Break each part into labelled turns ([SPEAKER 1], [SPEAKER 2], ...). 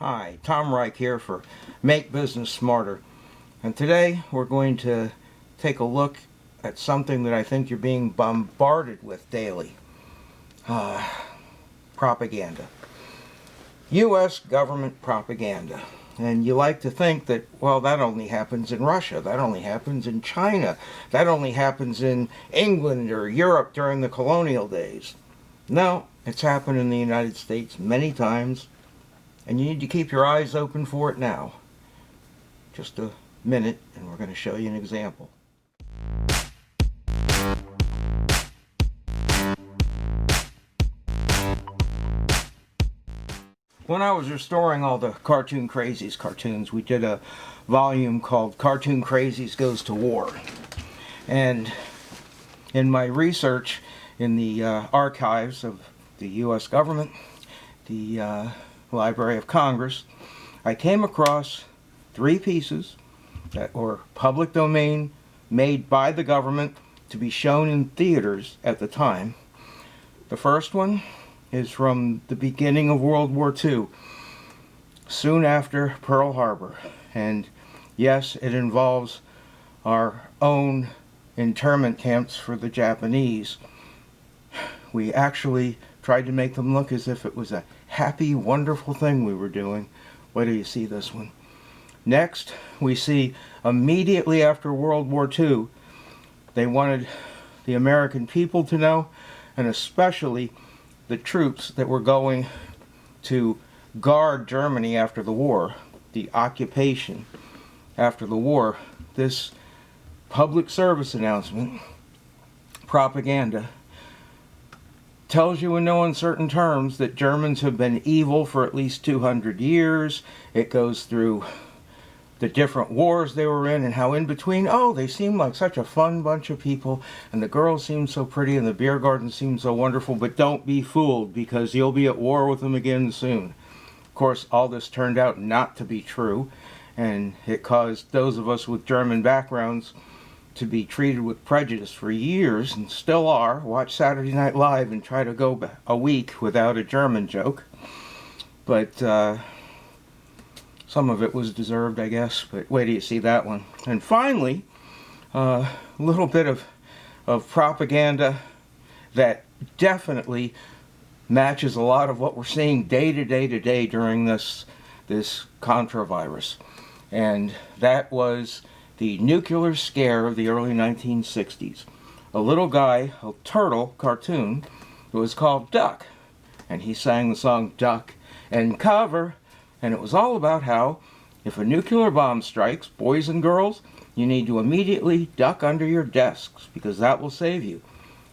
[SPEAKER 1] Hi, Tom Reich here for Make Business Smarter. And today we're going to take a look at something that I think you're being bombarded with daily. Propaganda. U.S. government propaganda. And you like to think that, well, that only happens in Russia, that only happens in China, that only happens in England or Europe during the colonial days. No, it's happened in the United States many times. And you need to keep your eyes open for it now. Just a minute, and we're going to show you an example. When I was restoring all the Cartoon Crazies cartoons, we did a volume called Cartoon Crazies Goes to War. And in my research in the archives of the U.S. government, the Library of Congress, I came across 3 pieces that were public domain, made by the government to be shown in theaters at the time. The first one is from the beginning of World War II, soon after Pearl Harbor. And yes, it involves our own internment camps for the Japanese. We actually tried to make them look as if it was a happy, wonderful thing we were doing. Wait till you see this one. Next, we see immediately after World War II, they wanted the American people to know, and especially the troops that were going to guard Germany after the war, the occupation after the war, this public service announcement, propaganda, tells you in no uncertain terms that Germans have been evil for at least 200 years. It goes through the different wars they were in and how in between, oh, they seem like such a fun bunch of people, and the girls seem so pretty, and the beer garden seems so wonderful, but don't be fooled, because you'll be at war with them again soon. Of course, all this turned out not to be true, and it caused those of us with German backgrounds to be treated with prejudice for years, and still are. Watch Saturday Night Live and try to go a week without a German joke. But some of it was deserved, I guess, but wait till you see that one. And finally, a little bit of propaganda that definitely matches a lot of what we're seeing day to day during this contravirus. And that was the nuclear scare of the early 1960s. A little guy, a turtle cartoon, that was called Duck. And he sang the song Duck and Cover. And it was all about how if a nuclear bomb strikes, boys and girls, you need to immediately duck under your desks, because that will save you.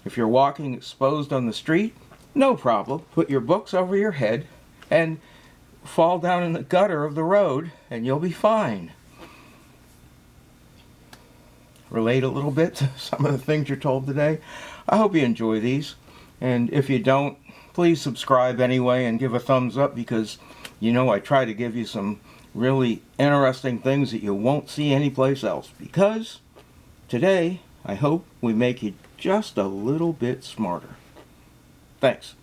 [SPEAKER 1] If you're walking exposed on the street, no problem. Put your books over your head and fall down in the gutter of the road and you'll be fine. Relate a little bit to some of the things you're told today. I hope you enjoy these. And if you don't, please subscribe anyway and give a thumbs up, because you know I try to give you some really interesting things that you won't see anyplace else. Because today, I hope we make you just a little bit smarter. Thanks.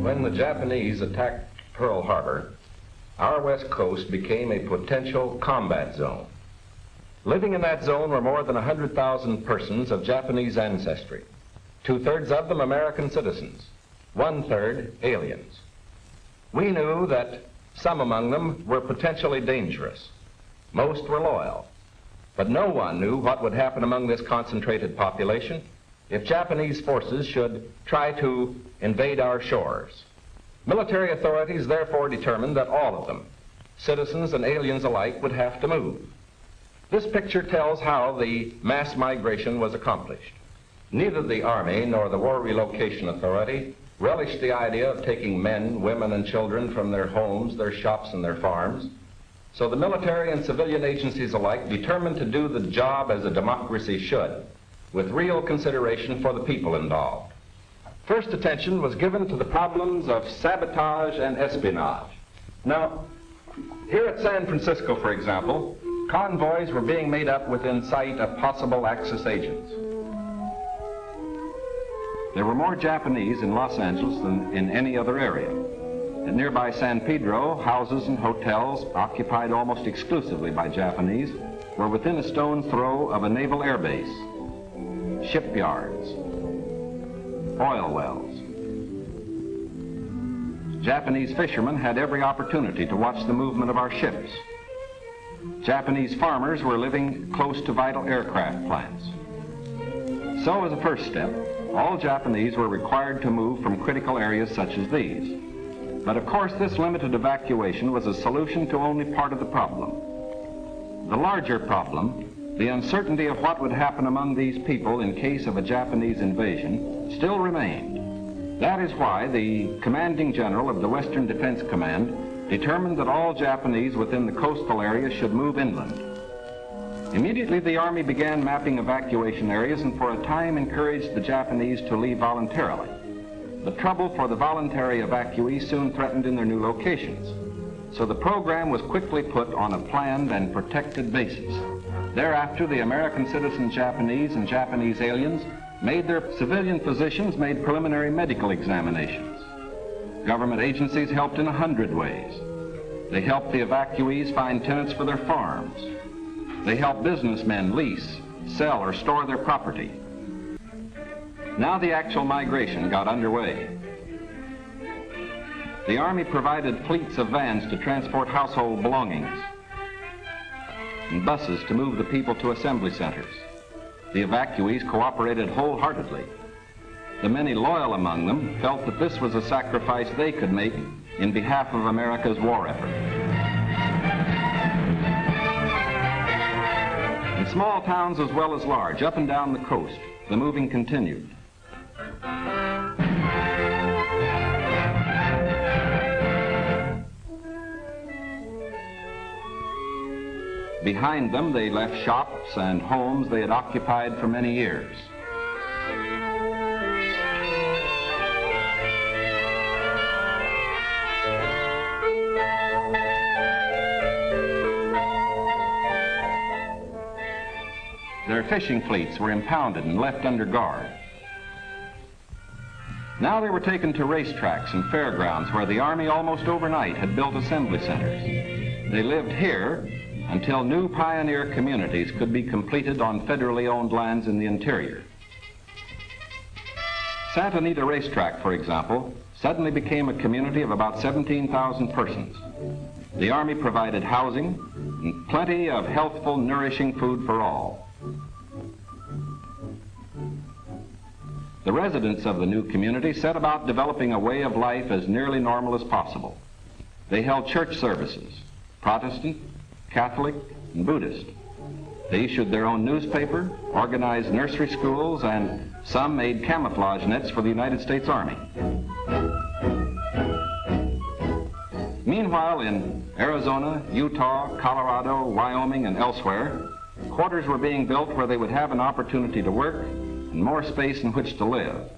[SPEAKER 2] When the Japanese attacked Pearl Harbor, our west coast became a potential combat zone. Living in that zone were more than 100,000 persons of Japanese ancestry, 2/3 of them American citizens, 1/3 aliens. We knew that some among them were potentially dangerous, Most were loyal. But no one knew what would happen among this concentrated population if Japanese forces should try to invade our shores. Military authorities therefore determined that all of them, citizens and aliens alike, would have to move. This picture tells how the mass migration was accomplished. Neither the Army nor the War Relocation Authority relished the idea of taking men, women, and children from their homes, their shops, and their farms. So the military and civilian agencies alike determined to do the job as a democracy should, with real consideration for the people involved. First attention was given to the problems of sabotage and espionage. Now, here at San Francisco, for example, convoys were being made up within sight of possible Axis agents. There were more Japanese in Los Angeles than in any other area. At nearby San Pedro, houses and hotels occupied almost exclusively by Japanese were within a stone's throw of a naval air base, shipyards, oil wells. Japanese fishermen had every opportunity to watch the movement of our ships. Japanese farmers were living close to vital aircraft plants. So as a first step, all Japanese were required to move from critical areas such as these. But of course, this limited evacuation was a solution to only part of the problem. The larger problem, the uncertainty of what would happen among these people in case of a Japanese invasion, still remained. That is why the commanding general of the Western Defense Command determined that all Japanese within the coastal area should move inland. Immediately, the Army began mapping evacuation areas and for a time encouraged the Japanese to leave voluntarily. The trouble for the voluntary evacuees soon threatened in their new locations. So the program was quickly put on a planned and protected basis. Thereafter, the American citizen Japanese and Japanese aliens made their civilian physicians made preliminary medical examinations. Government agencies helped in 100 ways. They helped the evacuees find tenants for their farms. They helped businessmen lease, sell, or store their property. Now the actual migration got underway. The Army provided fleets of vans to transport household belongings and buses to move the people to assembly centers. The evacuees cooperated wholeheartedly. The many loyal among them felt that this was a sacrifice they could make in behalf of America's war effort. In small towns as well as large, up and down the coast, the moving continued. Behind them, they left shops and homes they had occupied for many years. Their fishing fleets were impounded and left under guard. Now they were taken to racetracks and fairgrounds where the Army almost overnight had built assembly centers. They lived here until new pioneer communities could be completed on federally owned lands in the interior. Santa Anita Racetrack, for example, suddenly became a community of about 17,000 persons. The Army provided housing and plenty of healthful, nourishing food for all. The residents of the new community set about developing a way of life as nearly normal as possible. They held church services, Protestant, Catholic, and Buddhist. They issued their own newspaper, organized nursery schools, and some made camouflage nets for the United States Army. Meanwhile, in Arizona, Utah, Colorado, Wyoming, and elsewhere, quarters were being built where they would have an opportunity to work and more space in which to live.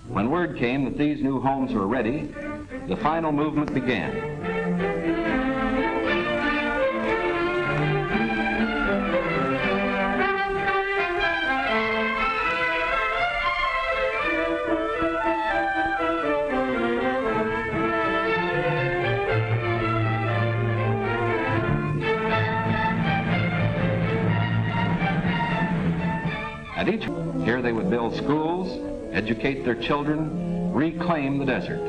[SPEAKER 2] When word came that these new homes were ready, the final movement began. At each here they would build schools, educate their children, reclaim the desert.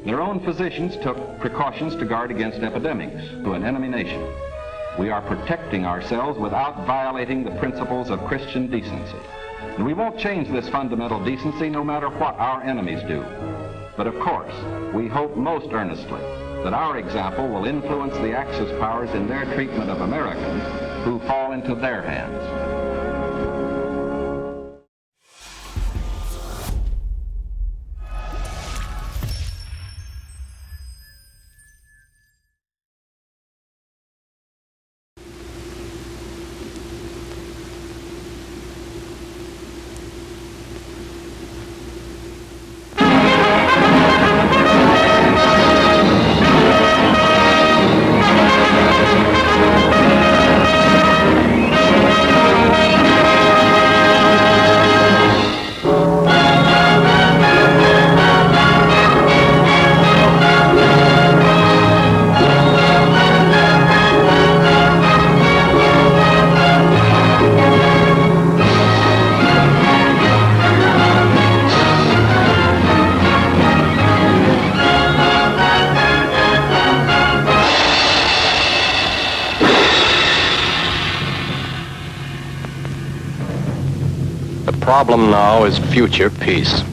[SPEAKER 2] Their own physicians took precautions to guard against epidemics to an enemy nation. we are protecting ourselves without violating the principles of Christian decency. And we won't change this fundamental decency no matter what our enemies do. But of course, we hope most earnestly that our example will influence the Axis powers in their treatment of Americans who fall into their hands.
[SPEAKER 3] The problem now is future peace.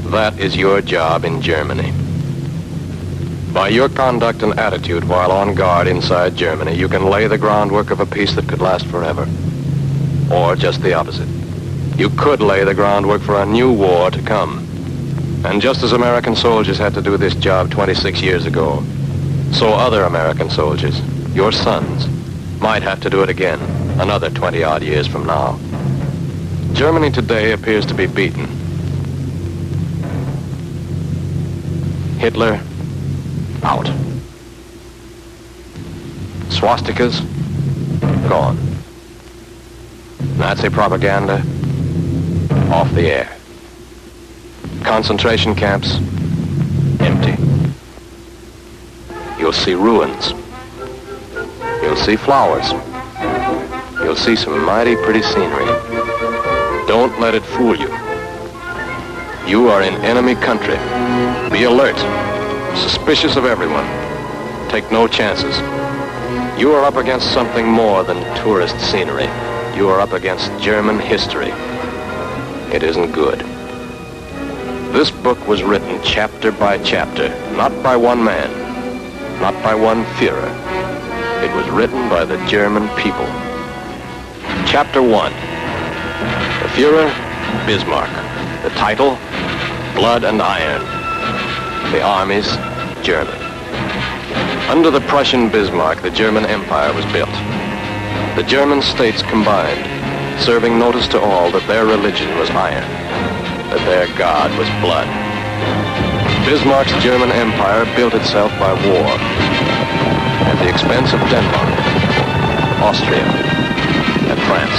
[SPEAKER 3] That is your job in Germany. By your conduct and attitude while on guard inside Germany, you can lay the groundwork of a peace that could last forever. Or just the opposite. You could lay the groundwork for a new war to come. And just as American soldiers had to do this job 26 years ago, so other American soldiers, your sons, might have to do it again another 20-odd years from now. Germany today appears to be beaten. Hitler, out. Swastikas, gone. Nazi propaganda, off the air. Concentration camps, empty. You'll see ruins. You'll see flowers. You'll see some mighty pretty scenery. Don't let it fool you. You are in enemy country. Be alert, suspicious of everyone. Take no chances. You are up against something more than tourist scenery. You are up against German history. It isn't good. This book was written chapter by chapter, not by one man, not by one Führer. It was written by the German people. Chapter 1. The Führer, Bismarck. The title, Blood and Iron. The armies, German. Under the Prussian Bismarck, the German Empire was built. The German states combined, serving notice to all that their religion was iron, that their God was blood. Bismarck's German Empire built itself by war, at the expense of Denmark, Austria, and France,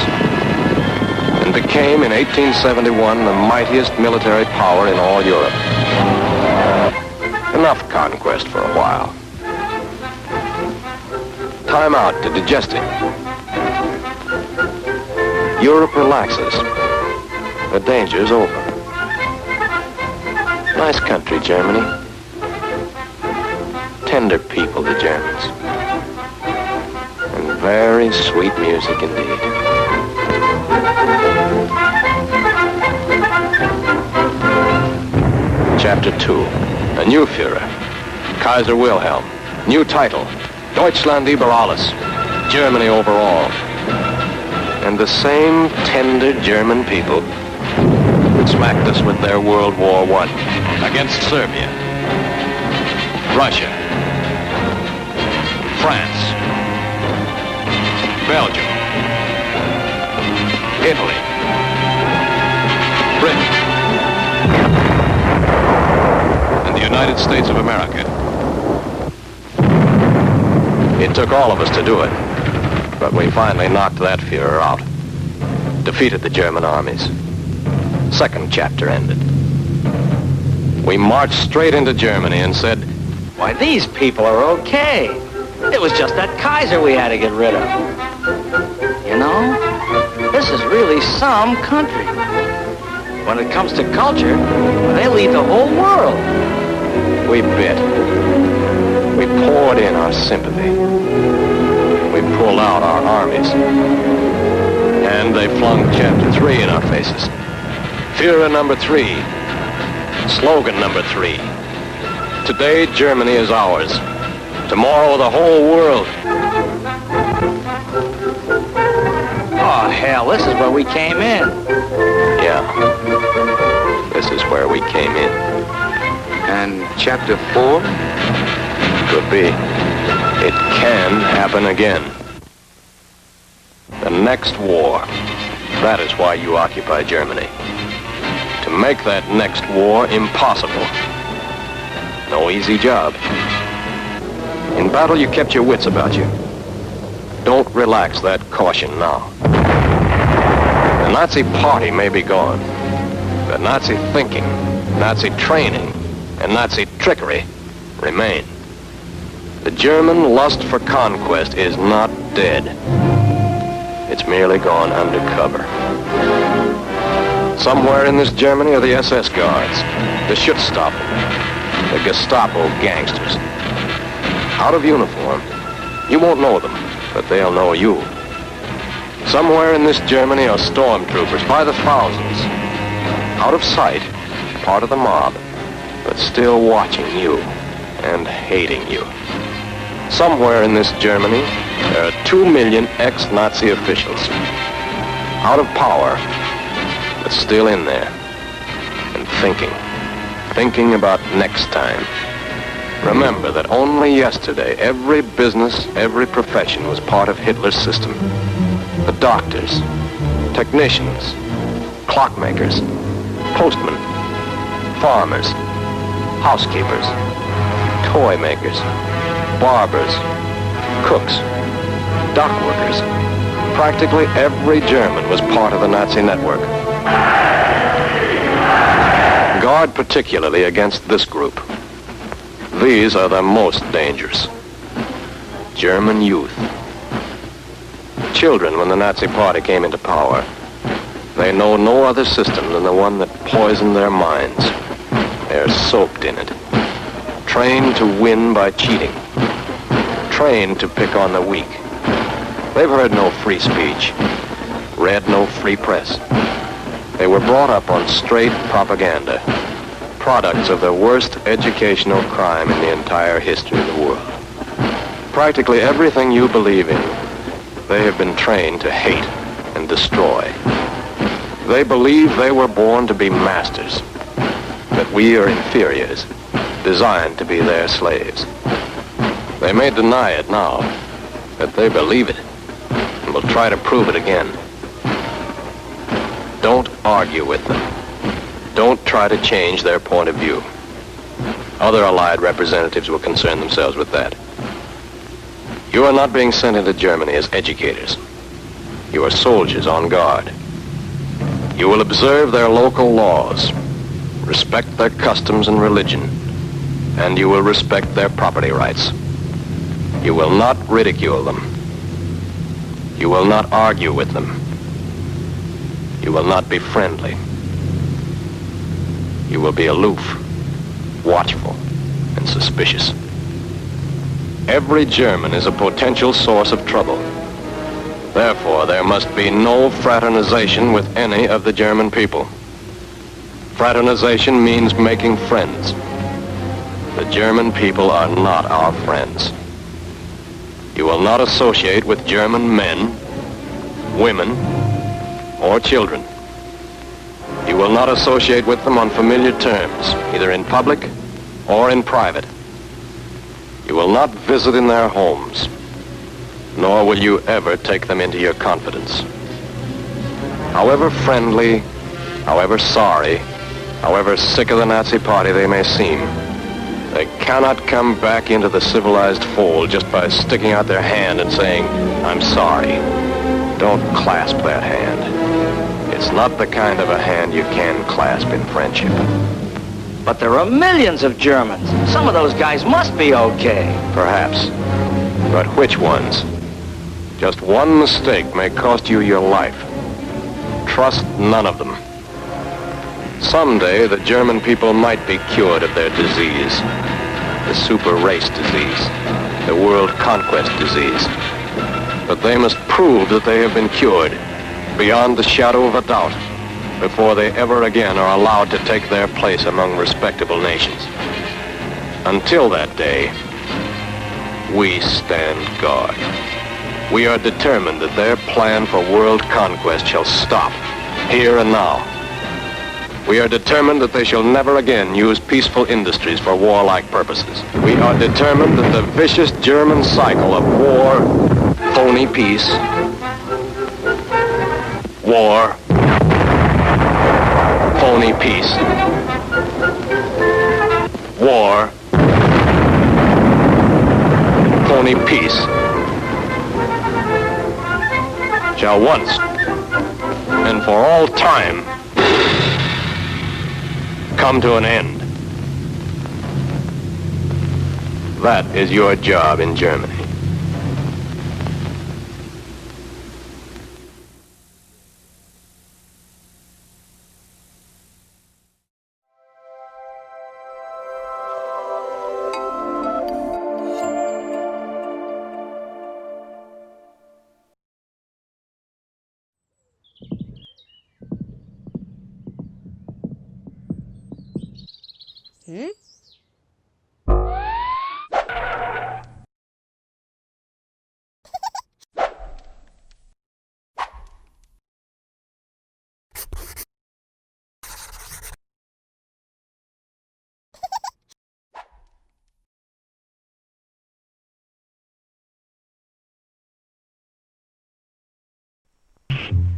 [SPEAKER 3] and became in 1871 the mightiest military power in all Europe. Enough conquest for a while. Time out to digest it. Europe relaxes. The danger's over. Nice country, Germany. Tender people, the Germans. And very sweet music indeed. Chapter 2. A new Führer. Kaiser Wilhelm. New title. Deutschland über alles. Germany over all. And the same tender German people that smacked us with their World War I against Serbia, Russia, France, Belgium, Italy, Britain, and the United States of America. It took all of us to do it, but we finally knocked that Führer out, defeated the German armies. Second chapter ended. We marched straight into Germany and said,
[SPEAKER 4] "Why, these people are okay. It was just that Kaiser we had to get rid of. You know, this is really some country. When it comes to culture, they lead the whole world."
[SPEAKER 3] We bit. We poured in our sympathy. We pulled out our armies. And they flung Chapter 3 in our faces. Führer number 3. Slogan number 3. Today, Germany is ours. Tomorrow, the whole world.
[SPEAKER 4] Oh, hell, this is where we came in.
[SPEAKER 3] Yeah. This is where we came in.
[SPEAKER 5] And Chapter 4?
[SPEAKER 3] Could be. It can happen again. The next war. That is why you occupy Germany. To make that next war impossible. No easy job. In battle, you kept your wits about you. Don't relax that caution now. The Nazi party may be gone. But Nazi thinking, Nazi training, and Nazi trickery remain. The German lust for conquest is not dead. It's merely gone undercover. Somewhere in this Germany are the SS guards, the Schutzstaffel, the Gestapo gangsters. Out of uniform. You won't know them, but they'll know you. Somewhere in this Germany are stormtroopers by the thousands. Out of sight, part of the mob, but still watching you and hating you. Somewhere in this Germany, there are 2 million ex-Nazi officials. Out of power, but still in there. And thinking about next time. Remember that only yesterday, every business, every profession was part of Hitler's system. The doctors, technicians, clockmakers, postmen, farmers, housekeepers, toy makers, barbers, cooks, dock workers. Practically every German was part of the Nazi network. Guard particularly against this group. These are the most dangerous. German youth. Children, when the Nazi party came into power, they know no other system than the one that poisoned their minds. They're soaked in it. Trained to win by cheating. Trained to pick on the weak. They've heard no free speech. Read no free press. They were brought up on straight propaganda. Products of the worst educational crime in the entire history of the world. Practically everything you believe in, they have been trained to hate and destroy. They believe they were born to be masters, that we are inferiors, designed to be their slaves. They may deny it now, but they believe it, and will try to prove it again. Don't argue with them. Don't try to change their point of view. Other Allied representatives will concern themselves with that. You are not being sent into Germany as educators. You are soldiers on guard. You will observe their local laws, respect their customs and religion, and you will respect their property rights. You will not ridicule them. You will not argue with them. You will not be friendly. You will be aloof, watchful, and suspicious. Every German is a potential source of trouble. Therefore, there must be no fraternization with any of the German people. Fraternization means making friends. The German people are not our friends. You will not associate with German men, women, or children. You will not associate with them on familiar terms, either in public or in private. You will not visit in their homes, nor will you ever take them into your confidence. However friendly, however sorry, however sick of the Nazi party they may seem, they cannot come back into the civilized fold just by sticking out their hand and saying, "I'm sorry." Don't clasp that hand. It's not the kind of a hand you can clasp in friendship.
[SPEAKER 4] But there are millions of Germans. Some of those guys must be okay.
[SPEAKER 3] Perhaps. But which ones? Just one mistake may cost you your life. Trust none of them. Someday, the German people might be cured of their disease. The super race disease. The world conquest disease. But they must prove that they have been cured, beyond the shadow of a doubt, before they ever again are allowed to take their place among respectable nations. Until that day, we stand guard. We are determined that their plan for world conquest shall stop, here and now. We are determined that they shall never again use peaceful industries for warlike purposes. We are determined that the vicious German cycle of war, phony peace, war, phony peace, war, phony peace, shall once and for all time come to an end. That is your job in Germany.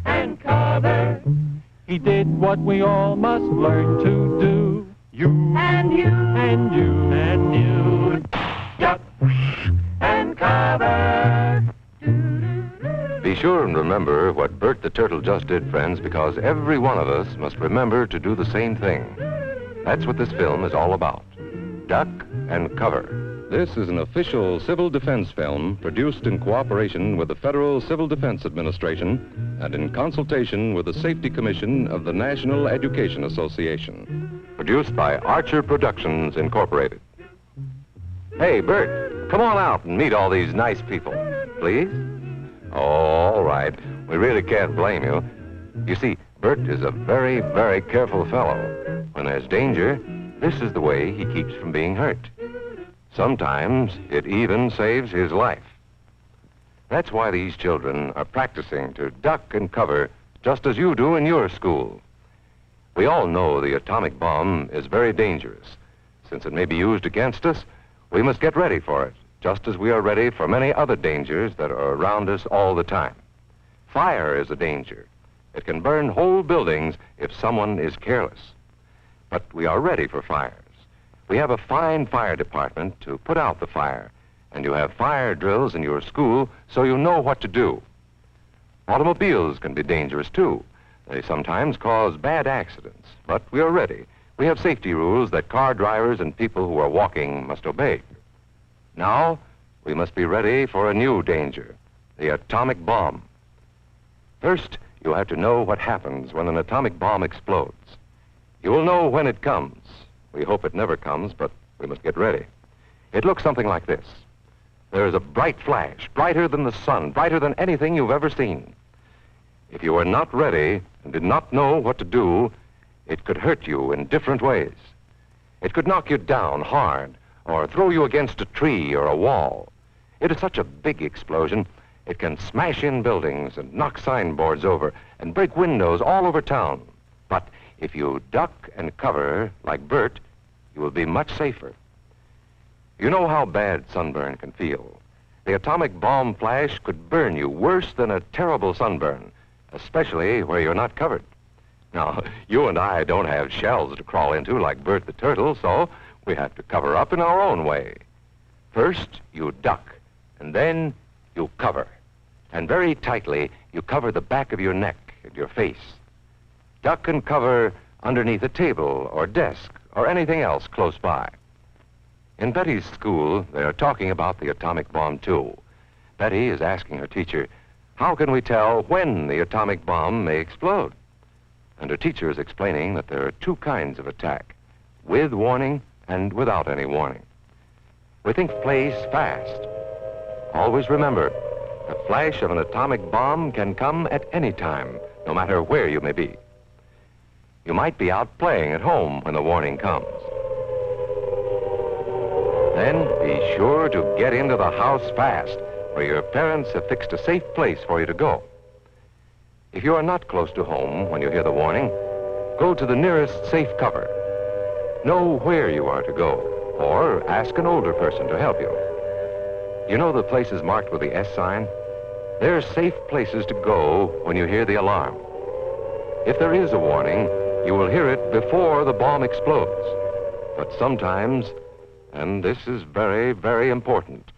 [SPEAKER 6] And cover. He did what we all must learn to do. You and you and you and you. Duck and cover.
[SPEAKER 7] Be sure and remember what Bert the Turtle just did, friends, because every one of us must remember to do the same thing. That's what this film is all about. Duck and cover. This is an official civil defense film produced in cooperation with the Federal Civil Defense Administration and in consultation with the Safety Commission of the National Education Association. Produced by Archer Productions, Incorporated. Hey, Bert, come on out and meet all these nice people, please. Oh, all right. We really can't blame you. You see, Bert is a very, very careful fellow. When there's danger, this is the way he keeps from being hurt. Sometimes it even saves his life. That's why these children are practicing to duck and cover just as you do in your school. We all know the atomic bomb is very dangerous. Since it may be used against us, we must get ready for it, just as we are ready for many other dangers that are around us all the time. Fire is a danger. It can burn whole buildings if someone is careless. But we are ready for fires. We have a fine fire department to put out the fire, and you have fire drills in your school so you know what to do. Automobiles can be dangerous too. They sometimes cause bad accidents, but we are ready. We have safety rules that car drivers and people who are walking must obey. Now, we must be ready for a new danger, the atomic bomb. First, you have to know what happens when an atomic bomb explodes. You will know when it comes. We hope it never comes, but we must get ready. It looks something like this. There is a bright flash, brighter than the sun, brighter than anything you've ever seen. If you are not ready and did not know what to do, it could hurt you in different ways. It could knock you down hard or throw you against a tree or a wall. It is such a big explosion, it can smash in buildings and knock signboards over and break windows all over town. But if you duck and cover like Bert, you will be much safer. You know how bad sunburn can feel. The atomic bomb flash could burn you worse than a terrible sunburn, especially where you're not covered. Now, you and I don't have shells to crawl into like Bert the Turtle, so we have to cover up in our own way. First, you duck, and then you cover. And very tightly, you cover the back of your neck and your face. Duck and cover underneath a table or desk or anything else close by. In Betty's school, they are talking about the atomic bomb, too. Betty is asking her teacher, how can we tell when the atomic bomb may explode? And her teacher is explaining that there are two kinds of attack, with warning and without any warning. We think place fast. Always remember, The flash of an atomic bomb can come at any time, no matter where you may be. You might be out playing at home when the warning comes. Then be sure to get into the house fast, where your parents have fixed a safe place for you to go. If you are not close to home when you hear the warning, go to the nearest safe cover. Know where you are to go, or ask an older person to help you. You know the places marked with the S sign? They're safe places to go when you hear the alarm. If there is a warning, you will hear it before the bomb explodes. But sometimes, and this is very, very important,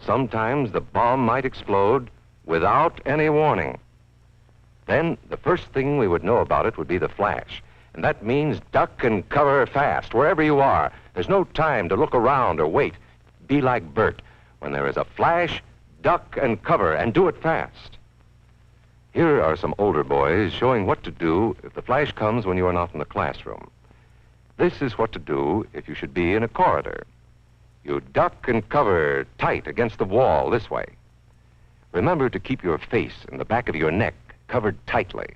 [SPEAKER 7] sometimes the bomb might explode without any warning. Then the first thing we would know about it would be the flash. And that means duck and cover fast, wherever you are. There's no time to look around or wait. Be like Bert. When there is a flash, duck and cover, and do it fast. Here are some older boys showing what to do if the flash comes when you are not in the classroom. This is what to do if you should be in a corridor. You duck and cover tight against the wall this way. Remember to keep your face and the back of your neck covered tightly.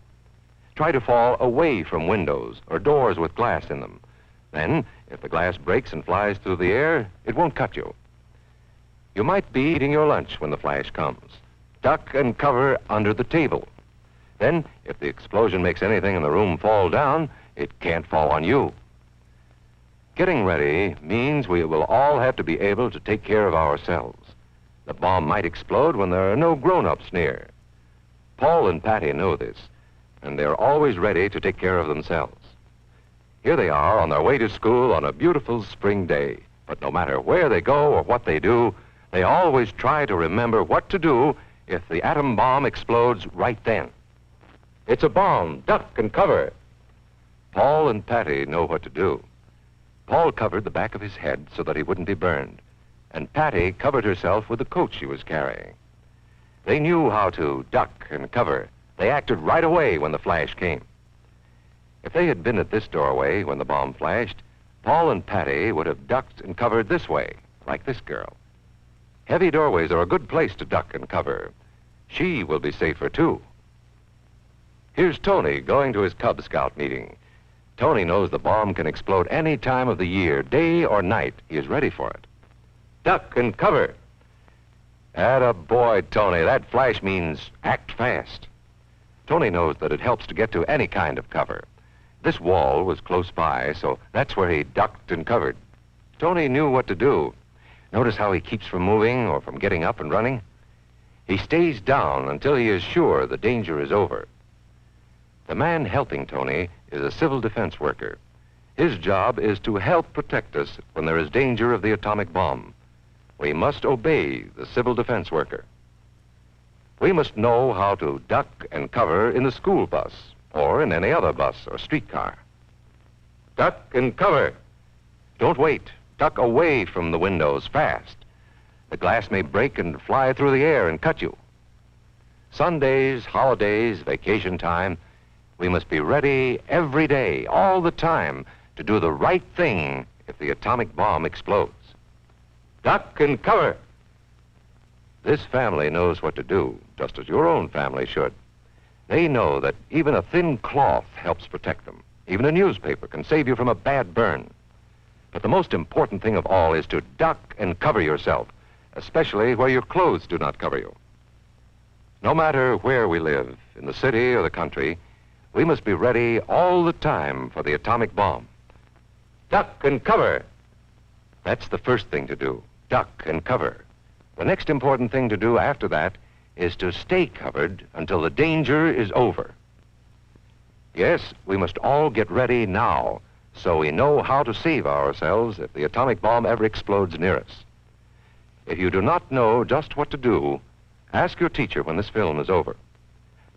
[SPEAKER 7] Try to fall away from windows or doors with glass in them. Then, if the glass breaks and flies through the air, it won't cut you. You might be eating your lunch when the flash comes. Duck and cover under the table. Then, if the explosion makes anything in the room fall down, it can't fall on you. Getting ready means we will all have to be able to take care of ourselves. The bomb might explode when there are no grown-ups near. Paul and Patty know this, and they're always ready to take care of themselves. Here they are on their way to school on a beautiful spring day. But no matter where they go or what they do, they always try to remember what to do if the atom bomb explodes right then. It's a bomb. Duck and cover. Paul and Patty know what to do. Paul covered the back of his head so that he wouldn't be burned, and Patty covered herself with the coat she was carrying. They knew how to duck and cover. They acted right away when the flash came. If they had been at this doorway when the bomb flashed, Paul and Patty would have ducked and covered this way, like this girl. Heavy doorways are a good place to duck and cover. She will be safer, too. Here's Tony going to his Cub Scout meeting. Tony knows the bomb can explode any time of the year, day or night. He is ready for it. Duck and cover. Attaboy, Tony. That flash means act fast. Tony knows that it helps to get to any kind of cover. This wall was close by, so that's where he ducked and covered. Tony knew what to do. Notice how he keeps from moving or from getting up and running? He stays down until he is sure the danger is over. The man helping Tony is a civil defense worker. His job is to help protect us when there is danger of the atomic bomb. We must obey the civil defense worker. We must know how to duck and cover in the school bus or in any other bus or streetcar. Duck and cover. Don't wait. Duck away from the windows fast. The glass may break and fly through the air and cut you. Sundays, holidays, vacation time, we must be ready every day, all the time, to do the right thing if the atomic bomb explodes. Duck and cover. This family knows what to do, just as your own family should. They know that even a thin cloth helps protect them. Even a newspaper can save you from a bad burn. But the most important thing of all is to duck and cover yourself, especially where your clothes do not cover you. No matter where we live, in the city or the country, we must be ready all the time for the atomic bomb. Duck and cover. That's the first thing to do, duck and cover. The next important thing to do after that is to stay covered until the danger is over. Yes, we must all get ready now so we know how to save ourselves if the atomic bomb ever explodes near us. If you do not know just what to do, ask your teacher when this film is over.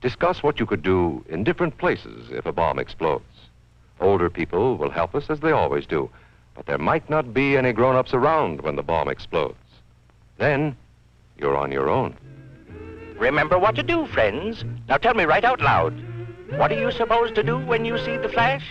[SPEAKER 7] Discuss what you could do in different places if a bomb explodes. Older people will help us as they always do, but there might not be any grown-ups around when the bomb explodes. Then, you're on your own.
[SPEAKER 4] Remember what to do, friends. Now tell me right out loud. What are you supposed to do when you see the flash?